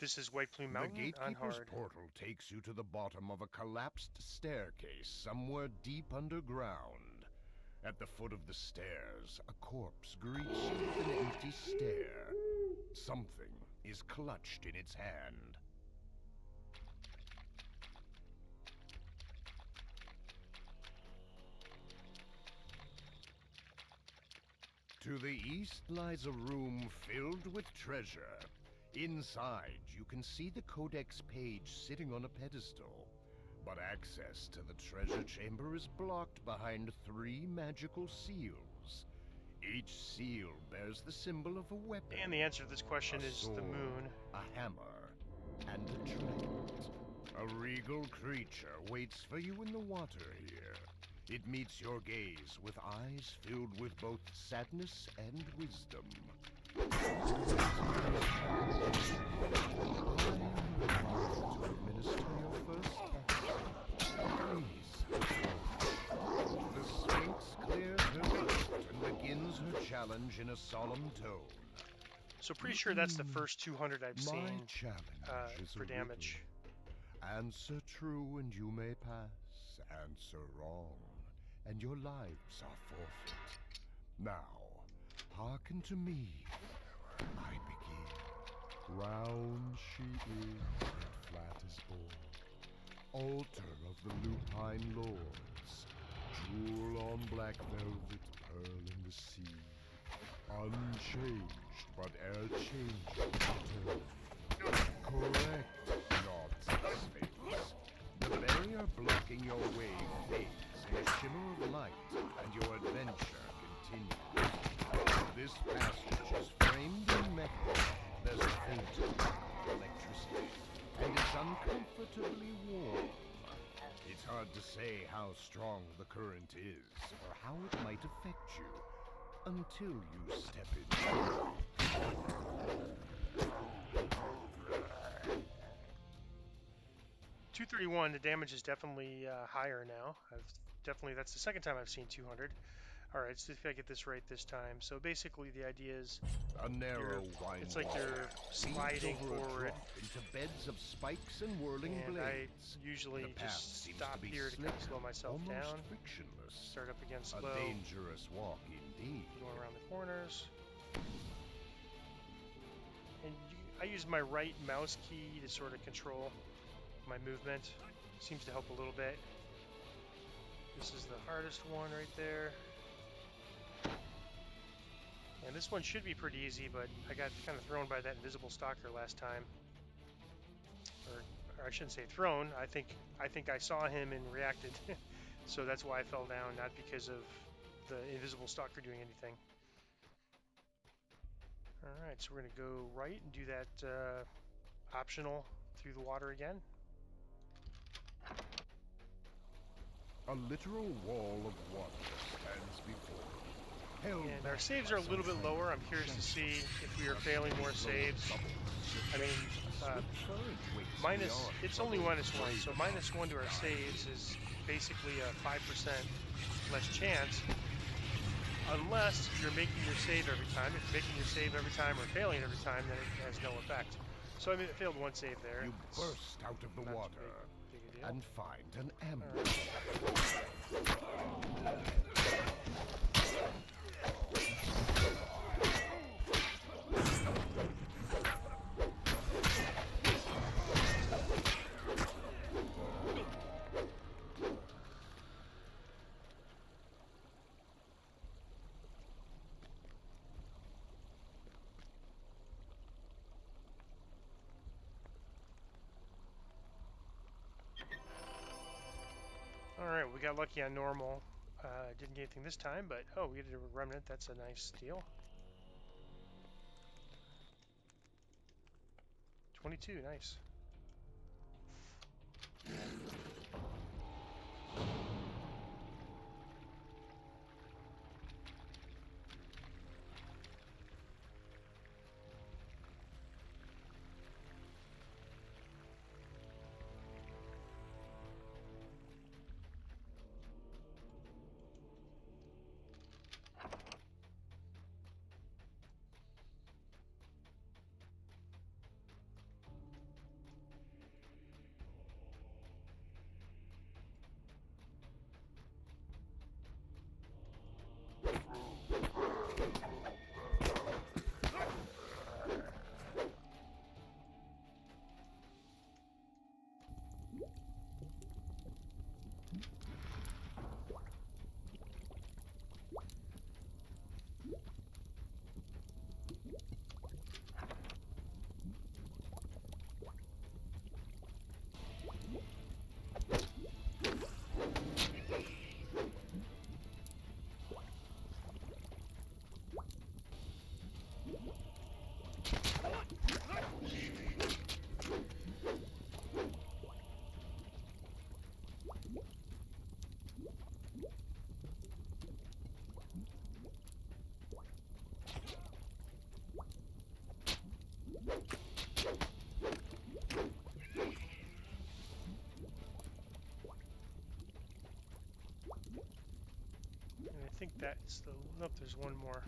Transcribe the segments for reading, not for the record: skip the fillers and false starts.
This is White Plume The Mountain on gatekeeper's hard. portal takes you to the bottom of a collapsed staircase somewhere deep underground. At the foot of the stairs, a corpse greets you with an empty stare. Something is clutched in its hand. To the east lies a room filled with treasure. Inside, you can see the codex page sitting on a pedestal. But access to the treasure chamber is blocked behind 3 magical seals. Each seal bears the symbol of a weapon. And the answer to this question is sword, the moon. a hammer, and a trident. A regal creature waits for you in the water here. It meets your gaze with eyes filled with both sadness and wisdom. To administer your first test. Please. The Sphinx clears her throat and begins her challenge in a solemn tone. So pretty sure that's the first 200 I've seen challenge is for a damage. riddle. Answer true and you may pass. Answer wrong and your lives are forfeit. Now, hearken to me. I begin. Round she is, and flat as ball. Altar of the lupine lords. Jewel on black velvet, pearl in the sea. Unchanged, but ere changed, correct, not Sphinx. The barrier blocking your way fades in a shimmer of light, and your adventure continues. This passage is framed in metal. There's a faint electricity, and it's uncomfortably warm. It's hard to say how strong the current is, or how it might affect you, until you step in. 231, the damage is definitely higher now. That's the second time I've seen 200. All right, so if I get this right this time. So basically the idea is a narrow it's like you're sliding forward into beds of spikes and whirling and blades. I usually just stop here to kind of slow myself down. Frictionless. Start up again slow. A dangerous walk indeed. Going around the corners. And I use my right mouse key to sort of control my movement. Seems to help a little bit. This is the hardest one right there. And this one should be pretty easy, but I got kind of thrown by that invisible stalker last time. Or I shouldn't say thrown. I think I saw him and reacted. So that's why I fell down, not because of the invisible stalker doing anything. Alright, so we're going to go right and do that optional through the water again. A literal wall of water stands before you. And our saves are a little bit lower. I'm curious to see if we are failing more saves. I mean, it's only -1, so -1 to our saves is basically a 5% less chance, unless you're making your save every time. If you're making your save every time or failing every time, then it has no effect. So I mean, it failed one save there. You burst out of the water and find an ambush. Alright, we got lucky on normal. Didn't get anything this time, but oh, we get a remnant. That's a nice deal. 22, nice. that's the... Nope, there's one more.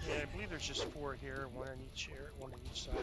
Yeah, I believe there's just 4 here, one on each side.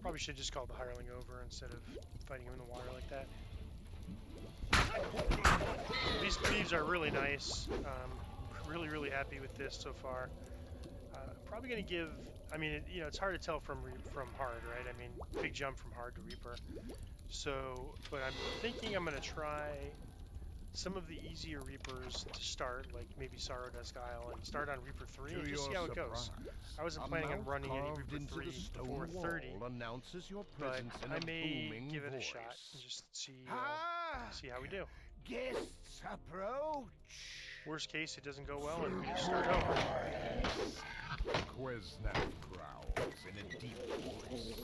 Probably should just call the hireling over instead of fighting him in the water like that. These thieves are really nice. Really happy with this so far. Probably going to give... I mean, it's hard to tell from hard, right? I mean, big jump from hard to Reaper. So, but I'm thinking I'm going to try some of the easier Reapers to start, like maybe Sorrow Dusk Isle, and start on Reaper 3 and just see how it goes. I wasn't planning on running any Reaper 3 before 30, but I may give it a shot and just see how we do. Guests approach. Worst case, it doesn't go well and we just start over. Quesnap growls in a deep voice.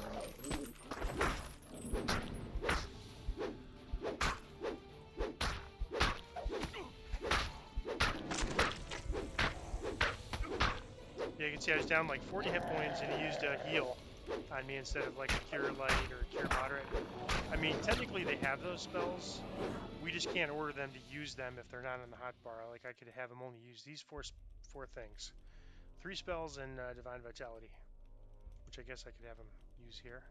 Yeah, you can see I was down like 40 hit points and he used a heal on me instead of like a Cure Light or Cure Moderate. I mean, technically they have those spells. We just can't order them to use them if they're not on the hotbar. Like I could have him only use these four things. 3 spells and Divine Vitality, which I guess I could have him use here.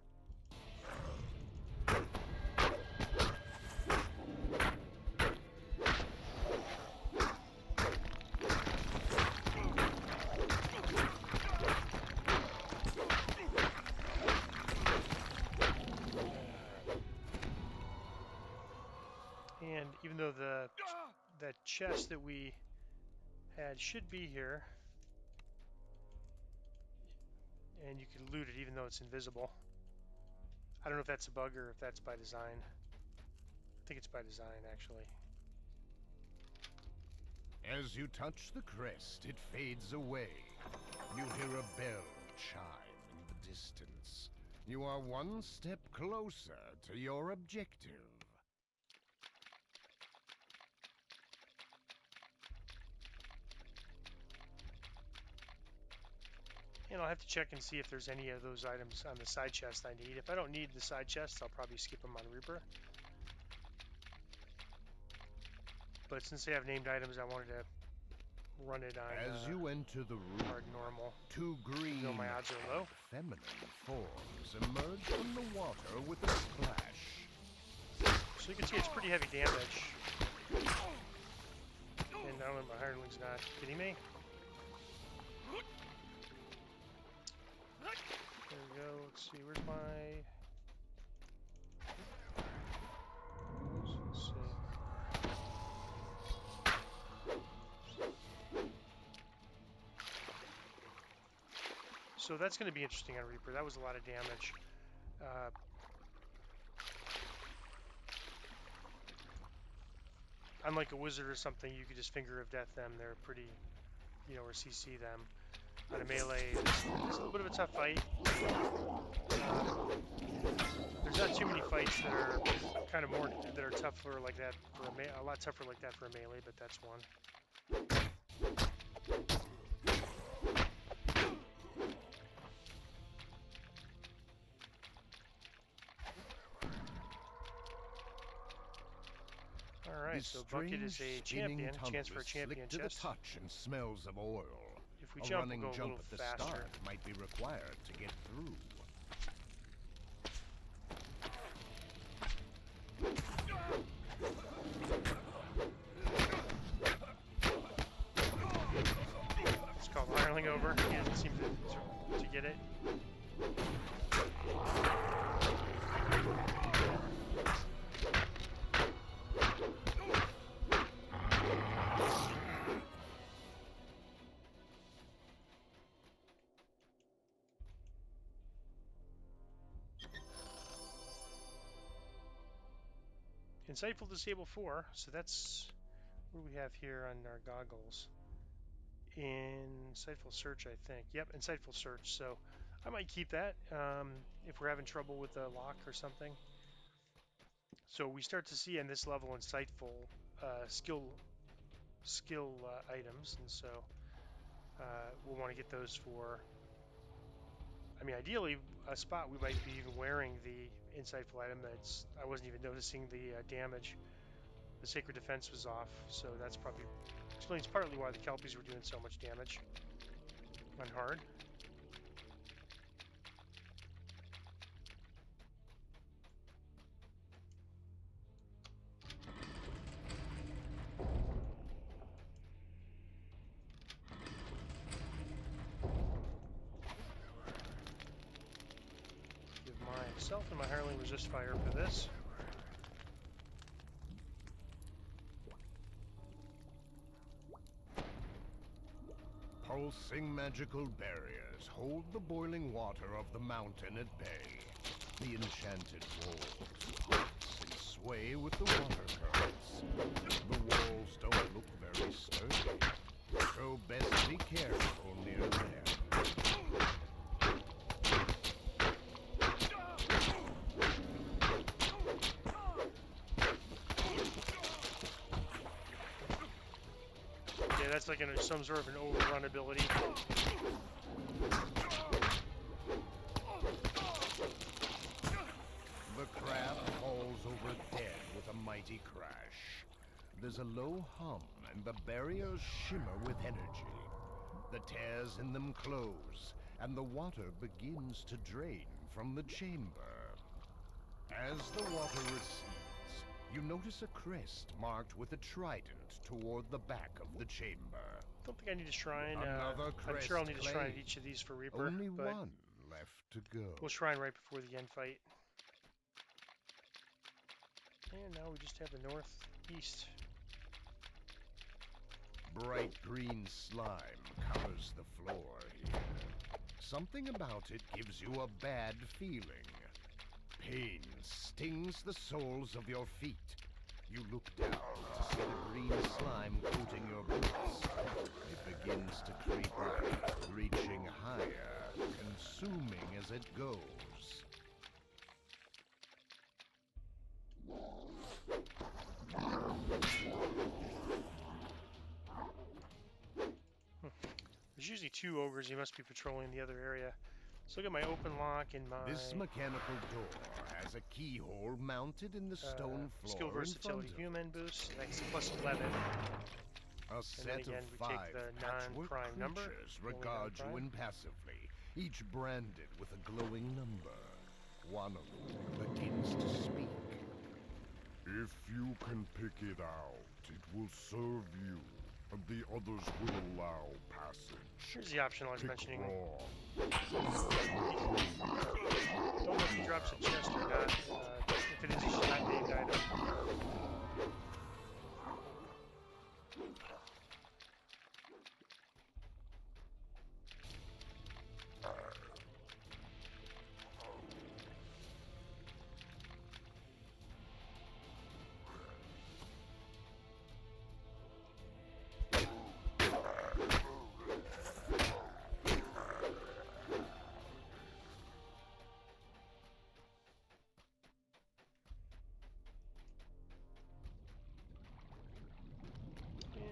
And even though that chest that we had should be here, and you can loot it even though it's invisible. I don't know if that's a bug or if that's by design. I think it's by design, actually. As you touch the crest, it fades away. You hear a bell chime in the distance. You are one step closer to your objective. And I'll have to check and see if there's any of those items on the side chest I need. If I don't need the side chests, I'll probably skip them on Reaper. But since they have named items, I wanted to run it on As you enter the room, hard normal. 2 green, Though my odds are low. feminine forms emerge from the water with a splash. So you can see it's pretty heavy damage. And now my hireling's not kidding me. There we go. Let's see. Where's my... Let's see. So that's going to be interesting on Reaper. That was a lot of damage. Unlike a wizard or something, you could just Finger of Death them. They're pretty, or CC them. On a melee, it's a little bit of a tough fight. There's not too many fights that are kind of more that are tougher like that for a lot tougher like that for a melee, but that's one. All right, This so Bucket is strange a spinning champion. tunnel Chance for a is champion slick to the chest. touch and smells of oil. If we A jump, running we'll go a jump little at the faster. start might be required to get through. Let's call Hireling over. He doesn't seem to get it. Insightful Disable 4, so that's what do we have here on our goggles. Insightful Search, I think. Yep, Insightful Search, so I might keep that if we're having trouble with the lock or something. So we start to see in this level Insightful skill items, and so we'll want to get those for, I mean, ideally, a spot we might be even wearing the Insightful item. That's, I wasn't even noticing the damage. The Sacred Defense was off, so that's probably explains partly why the Kelpies were doing so much damage on hard. Give myself and my Hireling resist fire for this. Pulsing magical barriers hold the boiling water of the mountain at bay. The enchanted walls pulse and sway with the water currents. The walls don't look very sturdy, so best be careful near them. Yeah, that's like some sort of an overrun ability. The crab falls over dead with a mighty crash. There's a low hum, and the barriers shimmer with energy. The tears in them close, and the water begins to drain from the chamber. As the water recedes, you notice a crest marked with a trident toward the back of the chamber. Don't think I need a shrine. Another I'm sure I'll need a crest shrine at claimed. each of these for Reaper. Only but one left to go. we'll shrine right before the end fight. And now we just have the northeast. Bright green slime covers the floor here. Something about it gives you a bad feeling. Pain stings the soles of your feet. You look down to see the green slime coating your boots. It begins to creep up, reaching higher, consuming as it goes. There's usually two ogres. You must be patrolling the other area. So look at my open lock and my This mechanical door has a keyhole mounted in the stone floor skill versatility in front of human boost. That's plus 11. A set again, of we take 5 the patchwork non-prime number, creatures the only regard you non-prime. impassively, each branded with a glowing number. One of them begins to speak. If you can pick it out, it will serve you, and the others will allow passage. Here's the option I was Pick mentioning. raw. Don't know if he drops a chest or not. If it is a not named item.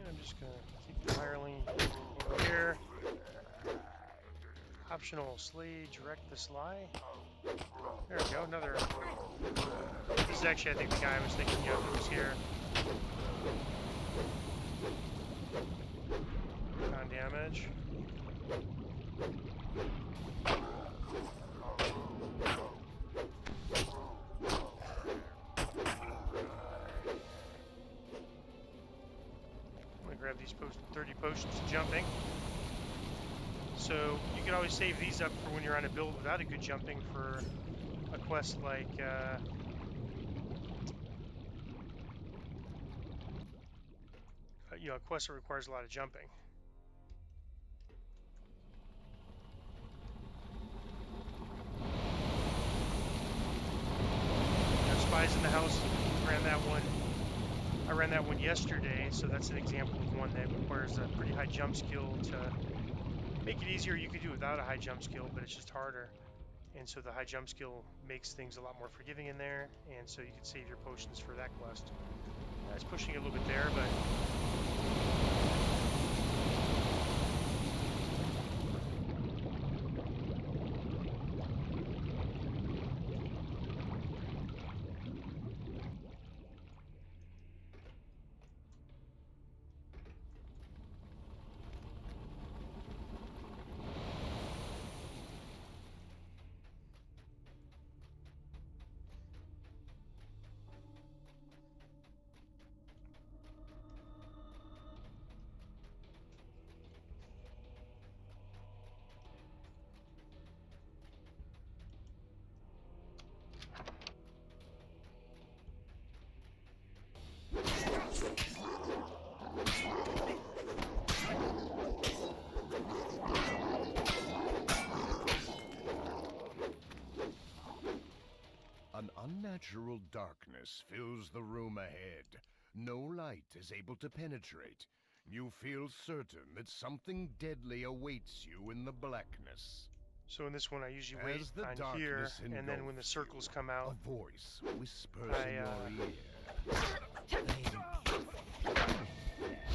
I'm just gonna keep the hireling over here. Optional Slade, direct the sly. There we go, another. This is actually, I think, the guy I was thinking of who's here. Non-damage. I'm gonna grab these 30 potions jumping. So you can always save these up for when you're on a build without a good jumping for a quest like you know, a quest that requires a lot of jumping. Spies in the house. Ran that one. I ran that one yesterday, so that's an example of one that requires a pretty high jump skill to make it easier. You could do it without a high jump skill, but it's just harder. And so the high jump skill makes things a lot more forgiving in there, and so you can save your potions for that quest. It's pushing it a little bit there, but An unnatural darkness fills the room ahead. No light is able to penetrate. You feel certain that something deadly awaits you in the blackness. so in this one I usually wait As the on here, darkness and then when the engulfs circles you, come out, a voice whispers in your ear.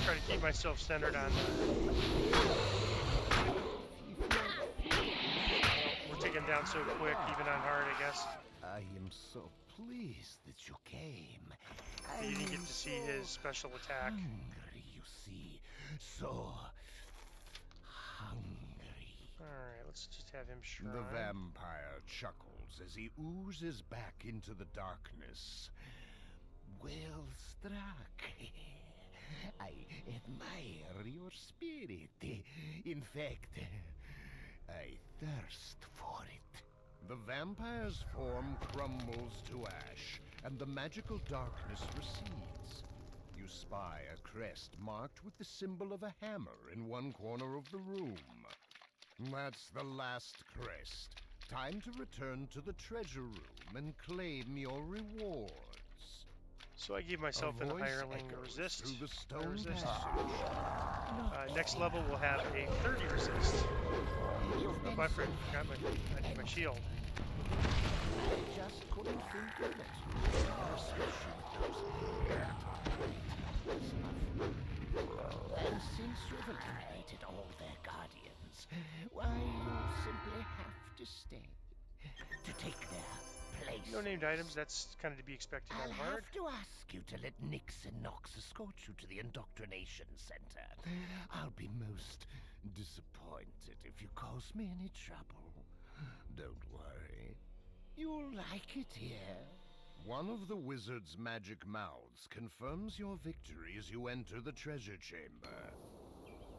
try to keep myself centered on we're taking down so quick, even on hard, I guess. I am so pleased that you came. You didn't get to see his special attack. Hungry, you see. So hungry. Alright, let's just have him shrine. The vampire chuckles as he oozes back into the darkness. Well struck. I admire your spirit. In fact, I thirst for it. The vampire's form crumbles to ash, and the magical darkness recedes. You spy a crest marked with the symbol of a hammer in one corner of the room. That's the last crest. Time to return to the treasure room and claim your rewards. So I gave myself an hireling resist. Through the I stone resist. passage. Next level we'll have a 30 resist. Oh, I forgot my shield. I just couldn't think of it. And since you've eliminated all their guardians, why, you'll simply have to stay. To take their place. No named items, that's kind of to be expected on I'll hard. have to ask you to let Nix and Nox escort you to the indoctrination center. I'll be most disappointed if you cause me any trouble. Don't worry. You'll like it here. One of the wizard's magic mouths confirms your victory as you enter the treasure chamber.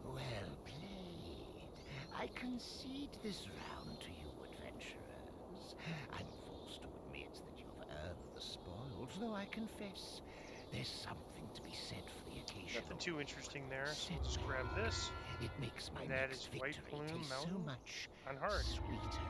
Well played. I concede this round to you, adventurers. I'm forced to admit that you've earned the spoils, though I confess there's something to be said for the occasion. Nothing too interesting there, so we'll just grab this. It makes my And that next is white victory plume taste so mountain much on hard. sweeter.